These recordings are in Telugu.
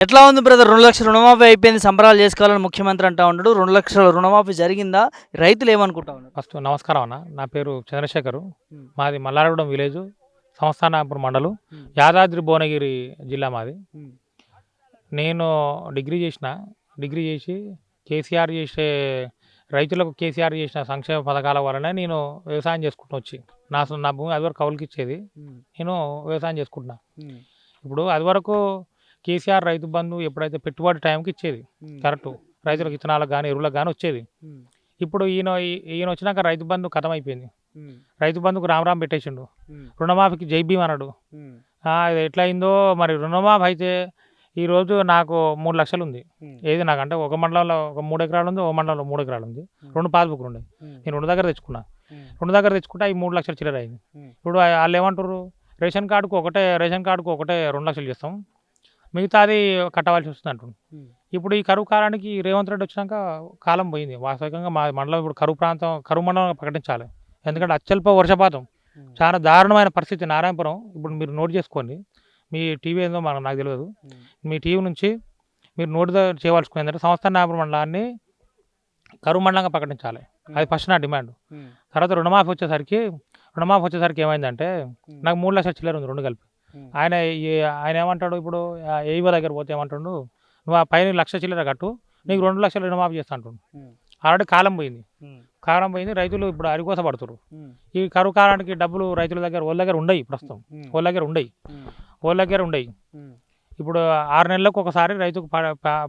ఎట్లా ఉంది బ్రదర్? 2,00,000 రుణమాఫీ అయిపోయింది. సంబరాలు చేసుకోవాలని ముఖ్యమంత్రి అంటా ఉన్నాడు. 2,00,000 రుణమాఫీ జరిగిందా? రైతులు ఏమనుకుంటా ఉన్నారు? ఫస్ట్ నమస్కారం అన్న. నా పేరు చంద్రశేఖరు. హ్మ్. మాది మల్లారగూడెం విలేజు, సంస్థానాపూర్ మండలం, హ్మ్. యాదాద్రి భువనగిరి జిల్లా మాది. హ్మ్. నేను డిగ్రీ చేసిన. డిగ్రీ చేసి కేసీఆర్ చేసే రైతులకు కేసీఆర్ చేసిన సంక్షేమ పథకాల వలన నేను వ్యవసాయం చేసుకుంటూ వచ్చి నా భూమి అది వరకు కౌలుకి ఇచ్చేది. హ్మ్. నేను వ్యవసాయం చేసుకుంటున్నా. హ్మ్. ఇప్పుడు అది వరకు కేసీఆర్ రైతు బంధు ఎప్పుడైతే పెట్టుబడి టైంకి ఇచ్చేది హ్మ్. కరెక్టు. రైతులకు విత్తనాలకు కానీ ఎరువులకు కానీ వచ్చేది. హ్మ్. ఇప్పుడు ఈయన వచ్చినాక రైతు బంధు ఖతం అయిపోయింది. హ్మ్. రైతు బంధుకు రామ్ పెట్టేసిండు. హ్మ్. రుణమాఫీకి జై భీమ్ అన్నాడు. హ్మ్. ఇది ఎట్లా అయిందో మరి. రుణమాఫీ అయితే ఈరోజు నాకు 3,00,000 ఉంది. హ్మ్. ఏది నాకంటే ఒక మండలంలో ఒక 3 ఎకరాలు ఉంది, ఒక మండలంలో 3 ఎకరాలు ఉంది. హ్మ్. 2 పాస్బుక్లు ఉన్నాయి. హ్మ్. నేను 2 దగ్గర తెచ్చుకున్నా. హ్మ్. 2 దగ్గర తెచ్చుకుంటే అవి 3,00,000 చిల్లర అయింది. హ్మ్. ఇప్పుడు వాళ్ళు ఏమంటారు, రేషన్ కార్డుకు ఒకటే 2,00,000 చేస్తాం, మిగతాది కట్టవలసి వస్తుంది అంటున్నారు. హ్మ్. ఇప్పుడు ఈ కరువు కాలానికి రేవంత్ రెడ్డి వచ్చినాక కాలం పోయింది. వాస్తవికంగా మా మండలం ఇప్పుడు కరువు మండలం ప్రకటించాలి. ఎందుకంటే అత్యల్ప వర్షపాతం, హ్మ్. చాలా దారుణమైన పరిస్థితి నారాయణపురం. ఇప్పుడు మీరు నోట్ చేసుకోండి. మీ టీవీ ఏందో నాకు తెలియదు. హ్మ్. మీ టీవీ నుంచి మీరు నోట్ చేయవలసుకుని ఏంటంటే సంస్థానాపురం మండలాన్ని కరువు మండలంగా ప్రకటించాలి. అది ఫస్ట్ నా డిమాండ్. హ్మ్. తర్వాత రుణమాఫీ వచ్చేసరికి ఏమైందంటే హ్మ్. నాకు 3,00,000 చిల్లర ఉంది 2 కలిపి. హ్మ్. ఆయన ఆయన ఏమంటాడు ఇప్పుడు, ఏఈఓ దగ్గర పోతే ఏమంటాడు, నువ్వు ఆ పైన 1,00,000 చిల్లర కట్టు, నీకు 2,00,000 రుణమాఫీ చేస్తా అంటుండు. హ్మ్. ఆల్రెడీ కాలం పోయింది. హ్మ్. కాలం పోయింది. రైతులు ఇప్పుడు అరికోస పడుతున్నారు. హ్మ్. ఈ కరువు కాలానికి డబ్బులు రైతుల దగ్గర వాళ్ళ దగ్గర ఉండయి ప్రస్తుతం. హ్మ్. వాళ్ళ దగ్గర ఉండయి. హ్మ్. వాళ్ళ దగ్గర ఉండయి. హ్మ్. ఇప్పుడు 6 నెలలకు ఒకసారి రైతుకు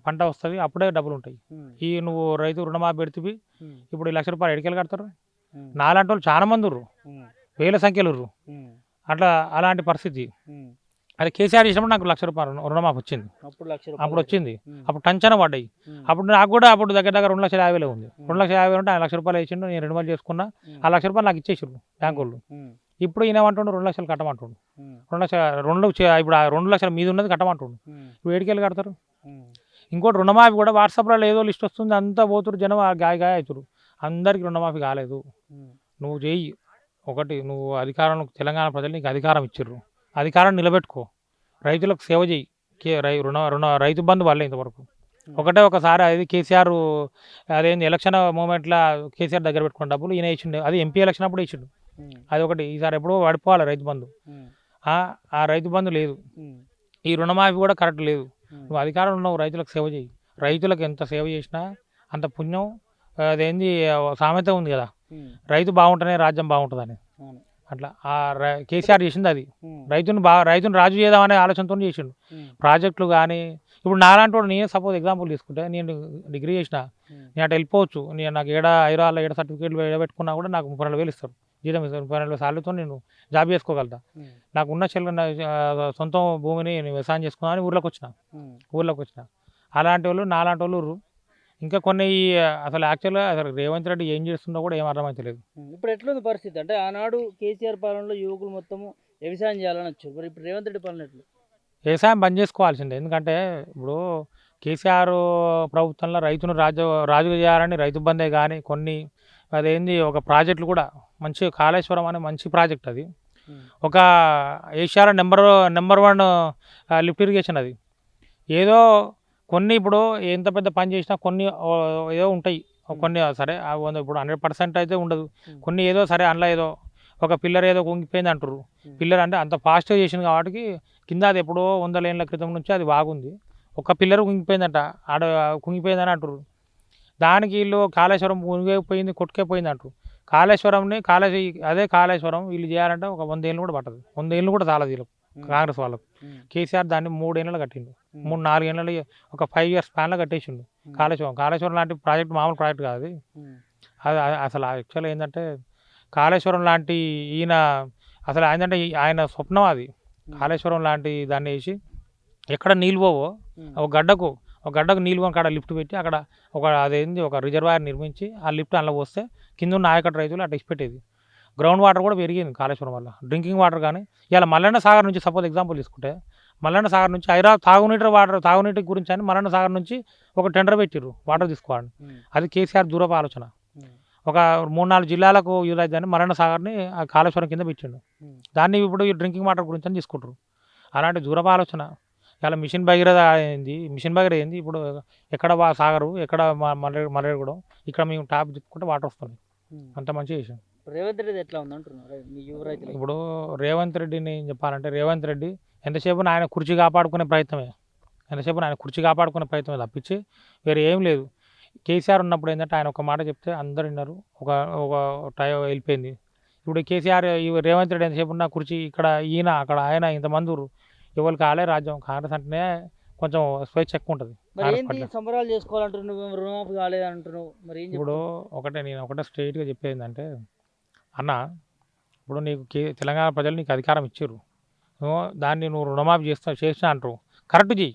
పంట వస్తుంది. అప్పుడే డబ్బులు ఉంటాయి. హ్మ్. నువ్వు రైతు రుణమాఫీ పెడితివి, హ్మ్. ఇప్పుడు ఈ ₹1,00,000 ఎడికెళ్ళి కడతారు? హ్మ్. నాలాంటి వాళ్ళు చాలా మంది ఉర్రు, హ్మ్. వేల సంఖ్యలో ఉర్రు. హ్మ్. అలాంటి పరిస్థితి. హ్మ్. అది కేసీఆర్ చేసినప్పుడు నాకు ₹1,00,000 రుణమాఫీ వచ్చింది. అప్పుడు ₹1,00,000 అప్పుడు వచ్చింది. హ్మ్. అప్పుడు టంచన పడ్డాయి. హ్మ్. అప్పుడు నాకు కూడా అప్పుడు దగ్గర దగ్గర 2,50,000 ఉంది. హ్మ్. 2,50,000 ఉంటే ఆయన ₹1,00,000 వేసిండు. నేను రెన్యువల్ చేసుకున్నా. హ్మ్. ఆ ₹1,00,000 నాకు ఇచ్చేసిండ్రు బ్యాంకోళ్ళు. హ్మ్. ఇప్పుడు ఈయన ఏమంటుండు, 2,00,000 కట్టమంటుండు. హ్మ్. 2,00,000 ఇప్పుడు ఆ 2,00,000 మీద ఉన్నది కట్టమంటుండు. హ్మ్. ఇప్పుడు ఏడికెళ్ళి కడతారు? హ్మ్. ఇంకోటి రుణమాఫీ కూడా వాట్సాప్‌లో ఏదో లిస్ట్ వస్తుంది. అంతా పోతురు జనం, గాయ గాయ అవుతురు. అందరికి రుణమాఫీ కాలేదు. హ్మ్. నువ్వు చెయ్యి. ఒకటి, నువ్వు అధికారంలో, తెలంగాణ ప్రజలు నీకు అధికారం ఇచ్చిర్రు. అధికారం నిలబెట్టుకో. రైతులకు సేవ చెయ్యి. కే రై రుణ రుణ రైతు బంధు వల్లే ఇంతవరకు. ఒకసారి అది కేసీఆర్, అదేంది ఎలక్షన్ మూమెంట్‌ల కేసీఆర్ దగ్గర పెట్టుకున్న డబ్బులు ఈయన ఇచ్చిండు. అది ఎంపీ ఎలక్షన్ అప్పుడు ఇచ్చిండు. హ్మ్. అదొకటి. ఈసారి ఎప్పుడో పడిపోవాలి రైతు బంధు. హ్మ్. ఆ రైతు బంధు లేదు. హ్మ్. ఈ రుణమాఫీ కూడా కరెక్ట్ లేదు. హ్మ్. నువ్వు అధికారంలో ఉన్నావు, రైతులకు సేవ చెయ్యి. రైతులకు ఎంత సేవ చేసినా అంత పుణ్యం. అదేంది సామెత ఉంది కదా, హ్మ్. రైతు బాగుంటేనే రాజ్యం బాగుంటుందని. అవును. అట్లా కేసీఆర్ చేసింది అది. హ్మ్. రైతుని రాజు చేద్దామనే ఆలోచనతోనే చేసిండు. హ్మ్. ప్రాజెక్టులు కానీ, ఇప్పుడు నాలాంటి వాడు, నేనే సపోజ్ ఎగ్జాంపుల్ తీసుకుంటే, నేను డిగ్రీ చేసిన, హ్మ్. నేను అటు వెళ్ళిపోవచ్చు. నాకు హైదరాబాద్లో సర్టిఫికేట్లు సర్టిఫికేట్లు కూడా నాకు 30,000 ఇస్తారు. జీతం ఇస్తారు. 30,000 సాలరీతో నేను జాబ్ చేసుకోగలుగుతా. హ్మ్. నాకు ఉన్న సొంత భూమిని నేను వ్యవసాయం చేసుకుందామని ఊర్లోకి వచ్చిన. అలాంటి వాళ్ళు, నాలాంటి వాళ్ళు ఉర్రు. ఇంకా కొన్ని అసలు యాక్చువల్‌గా అసలు రేవంత్ రెడ్డి ఏం చేస్తుందో కూడా ఏం అర్థమైతలేదు. ఇప్పుడు ఎట్లుంది పరిస్థితి? అంటే ఆనాడు కేసీఆర్ పాలనలో యువకులు మొత్తము వ్యవసాయం చేయాలని వచ్చారు. మరి ఇప్పుడు రేవంత్ రెడ్డి పాలన ఎట్లా? వ్యవసాయం బంద్ చేసుకోవాల్సిందే. ఎందుకంటే ఇప్పుడు కేసీఆర్ ప్రభుత్వంలో రైతును రాజుగా చేయాలని రైతు బందే కానీ, కొన్ని అదేంది ఒక ప్రాజెక్టులు కూడా మంచి, కాళేశ్వరం అనే మంచి ప్రాజెక్ట్ అది. హ్మ్. ఒక ఏషియాలో నెంబర్ 1 లిఫ్ట్ ఇరిగేషన్ అది. ఏదో కొన్ని ఇప్పుడు ఎంత పెద్ద పని చేసినా కొన్ని ఏదో ఉంటాయి. కొన్ని సరే ఇప్పుడు 100% అయితే ఉండదు. కొన్ని ఏదో సరే అందులో ఏదో ఒక పిల్లర్ ఏదో కుంగిపోయింది అంటారు. పిల్లర్ అంటే అంత ఫాస్ట్‌గా చేసింది కాబట్టి కింద అది ఎప్పుడో 100 ఏళ్ల క్రితం నుంచి అది బాగుంది. ఒక పిల్లర్ కుంగిపోయిందంట. ఆడ కుంగిపోయిందని అంటారు. దానికి వీళ్ళు కాళేశ్వరం మునిగిపోయింది, కొట్టుకుపోయింది అంటారు. అదే కాళేశ్వరం వీళ్ళు చేయాలంటే ఒక 100 ఏళ్ళు కూడా పట్టదు. 100 ఏళ్ళు కూడా చాలదు వీళ్ళకు, కాంగ్రెస్ వాళ్ళకు. కేసీఆర్ దాన్ని 3 ఏళ్లలో కట్టిండు. 3, 4 ఏళ్లలో ఒక 5 ఇయర్స్ స్పాన్‌లో కట్టేసిండు కాళేశ్వరం లాంటి ప్రాజెక్ట్ మామూలు ప్రాజెక్ట్ కాదు అది. అది అసలు యాక్చువల్‌గా ఏంటంటే కాళేశ్వరం లాంటి అసలు ఏంటంటే ఆయన స్వప్నం అది. కాళేశ్వరం లాంటి దాన్ని వేసి ఎక్కడ నీళ్ళు పోవో ఒక గడ్డకు నీళ్ళు కాడ లిఫ్ట్ పెట్టి అక్కడ ఒక రిజర్వాయర్ నిర్మించి ఆ లిఫ్ట్ అందులో పోస్తే కింద ఉన్న ఆయకట్టు రైతులు అట్లా ఇచ్చిపెట్టేది. గ్రౌండ్ వాటర్ కూడా పెరిగింది కాళేశ్వరం వల్ల. డ్రింకింగ్ వాటర్ కానీ ఇలా మల్లన్న సాగర్ నుంచి సపోజ్ ఎగ్జాంపుల్ తీసుకుంటే, మల్లన్న సాగర్ నుంచి తాగునీటి గురించి అని మల్లన్న సాగర్ నుంచి ఒక టెండర్ పెట్టిర్రు వాటర్ తీసుకోవాలని. అది కేసీఆర్ దూరపు ఆలోచన. ఒక 3, 4 జిల్లాలకు యూజ్ అవుతుందని మల్లన్న సాగర్ని ఆ కాళేశ్వరం కింద పెట్టిండు. దాన్ని ఇప్పుడు ఈ డ్రింకింగ్ వాటర్ గురించి అని తీసుకుంటారు. అలాంటి దూరపు ఆలోచన. ఇలా మిషన్ భగీరథ అయింది, మిషన్ భగీరథ ఏంది ఇప్పుడు ఎక్కడ సాగరు, ఎక్కడ మర్రేగూడెం, ఇక్కడ మేము ట్యాప్ తిప్పుకుంటే వాటర్ వస్తుంది. అంత మంచిగా చేసాం. రేవంత్ రెడ్డి ఎట్లా ఉంది అంటున్నారు మీ యువ రైతులు? ఇప్పుడు రేవంత్ రెడ్డిని చెప్పాలంటే, రేవంత్ రెడ్డి ఎంతసేపు ఆయన కుర్చీ కాపాడుకునే ప్రయత్నమే, ఎంతసేపు ఆయన కుర్చీ కాపాడుకునే ప్రయత్నమే తప్పించి వేరే ఏం లేదు. కేసీఆర్ ఉన్నప్పుడు ఏంటంటే ఆయన ఒక మాట చెప్తే అందరు విన్నారు, ఒక ఒక టైం వెళ్ళిపోయింది. ఇప్పుడు కేసీఆర్ రేవంత్ రెడ్డి ఎంతసేపు ఉన్న కుర్చీ ఇక్కడ ఈయన అక్కడ ఆయన ఇంతమంది ఎవరు కాలే రాజ్యం. కాంగ్రెస్ అంటేనే కొంచెం స్వేచ్ఛ ఎక్కువ ఉంటుంది. మరి ఏంటి సంబరాలు చేసుకోవాలంటున్నావు, రుణమాఫీ కాలేదంటున్నావు, మరి ఏం ఇప్పుడు నేను ఒకటే స్ట్రైట్గా చెప్పేది ఏంటంటే, అన్న ఇప్పుడు నీకు తెలంగాణ ప్రజలు నీకు అధికారం ఇచ్చారు, దాన్ని నువ్వు రుణమాఫీ చేసినా అంటారు, కరెక్ట్ చెయ్యి,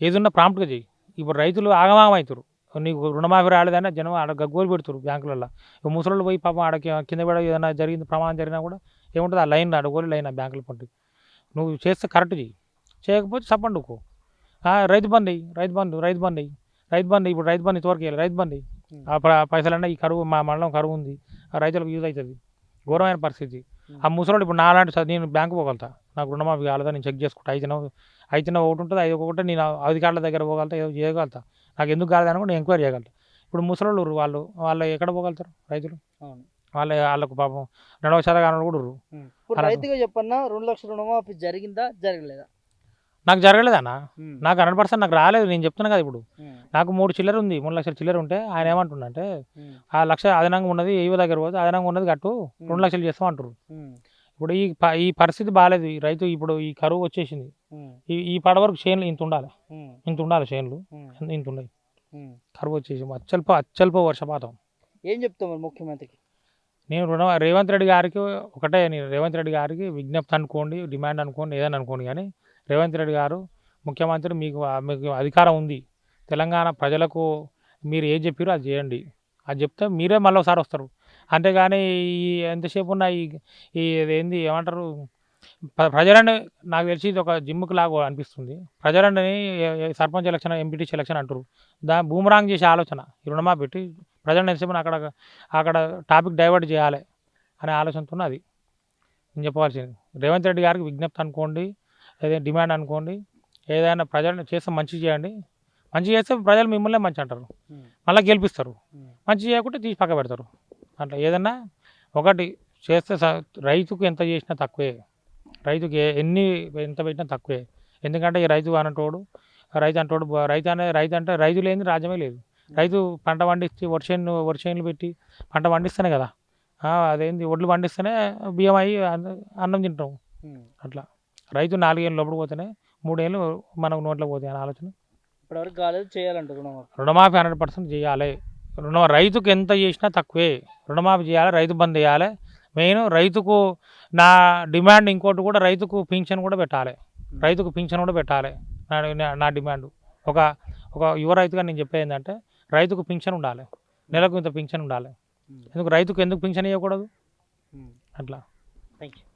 ఏదున్నా ప్రాంప్ట్గా చెయ్యి. ఇప్పుడు రైతులు ఆగమాగం అవుతారు, నీకు రుణమాఫీ రాలేదని జనం ఆడ గగ్గోలు పెడుతారు బ్యాంకులలో. ముసలు పోయి పాపం ఆడ కింద పడ ఏదైనా జరిగింది, ప్రమాదం జరిగినా కూడా ఏముంటుంది, ఆ లైన్ అడగోలు లైన్ ఆ బ్యాంకుల పంటి నువ్వు చేస్తే కరెక్ట్ చెయ్యి, చేయకపోతే సప్పండుకో. రైతు బంద్ అయ్యి, రైతు బంధు ఇప్పుడు రైతు బంధు ఇంతవరకు వేయాలి, రైతు బంద్ ఆ పైసలన్నా ఈ కరువు మా మండలం కరువు ఉంది, ఆ రైతులకు యూజ్ అవుతుంది. ఘోరమైన పరిస్థితి. ఆ ముసలోడు ఇప్పుడు నాలాంటి నేను బ్యాంకు పోగలుగుతా, నాకు రుణమాఫీ కాలేదా నేను చెక్ చేసుకుంటా, అయితేనే ఒకటి ఉంటుంది, అది ఒకటి నేను అధికారుల దగ్గర పోగలుగుతా, ఏదో చేయగలుగుతా, నాకు ఎందుకు కాలేదని కూడా నేను ఎంక్వైరీ చేయగలుగుతా. ఇప్పుడు ముసలోళ్ళు వాళ్ళు ఎక్కడ పోగలుగుతారు రైతులు? వాళ్ళకు పాపం 2వ శతకాలంలో కూడా ఇప్పుడు రైతుగా చెప్పన్నా 2 లక్షల రుణమాఫీ జరిగిందా జరగలేదా? నాకు జరగలేదన్న, నాకు 100% నాకు రాలేదు. నేను చెప్తున్నా కదా, ఇప్పుడు నాకు 3 చిల్లర ఉంది, 3 లక్షల చిల్లర ఉంటే ఆయన ఏమంటుండంటే ఆ లక్ష అదనంగా ఉన్నది ఏవో దగ్గర పోతే అదనంగా ఉన్నది కట్టు 2 లక్షలు చేస్తాం అంటారు. ఇప్పుడు ఈ పరిస్థితి బాగాలేదు. ఈ రైతు ఇప్పుడు ఈ కరువు వచ్చేసింది, ఈ పడ వరకు చేనులు ఇంత ఉండాలి చేనులు ఇంత ఉన్నాయి, కరువు వచ్చేసి అత్యల్ప వర్షపాతం. ఏం చెప్తాం మరి ముఖ్యమంత్రికి? నేను రేవంత్ రెడ్డి గారికి రేవంత్ రెడ్డి గారికి విజ్ఞప్తి అనుకోండి, డిమాండ్ అనుకోండి, ఏదైనా అనుకోండి, కానీ రేవంత్ రెడ్డి గారు ముఖ్యమంత్రి, మీకు అధికారం ఉంది, తెలంగాణ ప్రజలకు మీరు ఏం చెప్పారో అది చేయండి, అది చెప్తే మీరే మళ్ళీ ఒకసారి వస్తారు. అంతేగాని ఎంతసేపు ఉన్న ఏంది ఏమంటారు, ప్రజలని నాకు తెలిసి ఇది ఒక జిమ్ముకు లాగా అనిపిస్తుంది. ప్రజలని సర్పంచ్ ఎలక్షన్, ఎంపీటీసీ ఎలక్షన్ అంటారు, బూమరాంగ్ చేసే ఆలోచన. ఈ రుణమాఫీ పెట్టి ప్రజలను ఎంతసేపు అక్కడ టాపిక్ డైవర్ట్ చేయాలి అనే ఆలోచనతో అది నేను చెప్పవలసింది. రేవంత్ రెడ్డి గారికి విజ్ఞప్తి అనుకోండి, ఏదైనా డిమాండ్ అనుకోండి, ఏదైనా ప్రజలను చేస్తే మంచి చేయండి, మంచి చేస్తే ప్రజలు మిమ్మల్నే మంచి అంటారు, మళ్ళీ గెలిపిస్తారు. మంచి చేయకుంటే తీసి పక్క పెడతారు. అట్లా ఏదన్నా ఒకటి చేస్తే రైతుకు ఎంత చేసినా తక్కువే, రైతుకి ఎంత పెట్టినా తక్కువే. ఎందుకంటే ఈ రైతు అంటోడు రైతు అంటే రైతు లేని రాజ్యమే లేదు. రైతు పంట పండిస్తే వర్షేన్లు పెట్టి పంట పండిస్తేనే కదా, అదేంది ఒడ్లు పండిస్తేనే బియ్యం అయ్యి అన్నం తింటాం. అట్లా రైతు 4 ఏళ్ళు లోపల పోతేనే 3 ఏళ్ళు మనకు నోట్లో పోతాయి అనే ఆలోచన. ఇప్పటివరకు కాలేదు, చేయాలంట రుణమాఫీ 100% చేయాలి. రైతుకు ఎంత చేసినా తక్కువే, రుణమాఫీ చేయాలి, రైతు బంద్ చేయాలి. మెయిన్ రైతుకు నా డిమాండ్ ఇంకోటి కూడా, రైతుకు పింఛన్ కూడా పెట్టాలి, నా డిమాండ్. ఒక యువ రైతుగా నేను చెప్పేది ఏంటంటే, రైతుకు పింఛన్ ఉండాలి, నెలకు ఇంత పింఛన్ ఉండాలి. రైతుకు ఎందుకు పింఛన్ ఇవ్వకూడదు? అట్లా. Thank you.